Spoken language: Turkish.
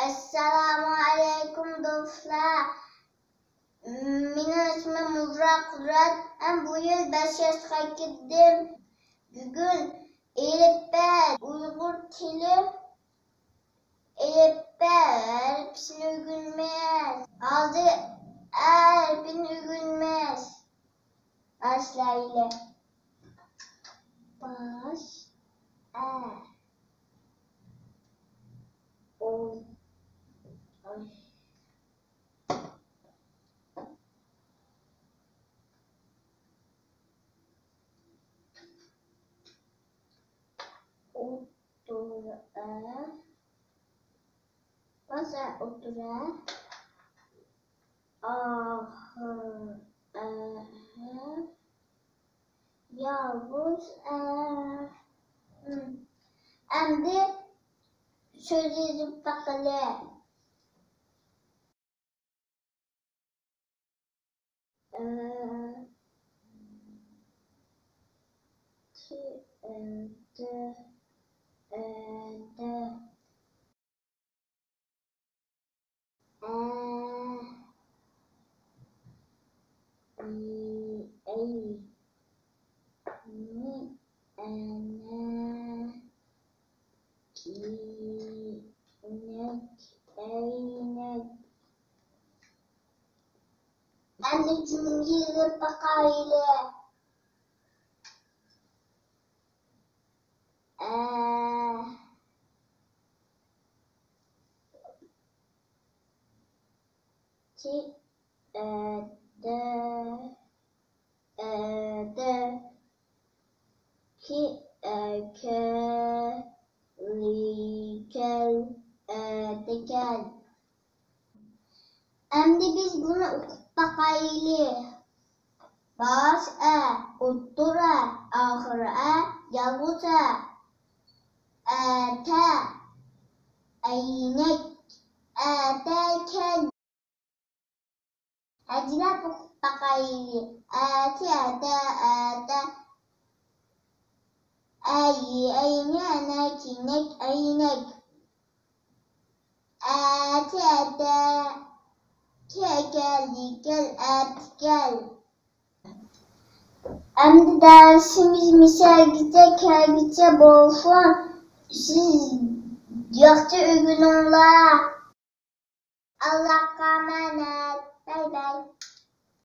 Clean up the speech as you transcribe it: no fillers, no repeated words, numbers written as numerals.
Assalamu alaikum dostlar. Benim ismim Muzra Kudret. Ben bu yıl 5 yaşına girdim. Bugün Elif'e Uygur dili Elif'e hepsini öğrenmez. Adı hepsini öğrenmez. Başlayalım. Baş o otura masa otura Yavuz Şimdi söz yazıp bakalım. Anne cümleyi bakayım. Şimdi biz bunu okup bakayım. Baş otura, ahır yavuz eynek kel. Hadiler okup bakayım. Eynek eynek. Gel. Hem de dersimiz misal bolsun. Siz yaxşı öğrenin ola. Allah emanet. Bay bay.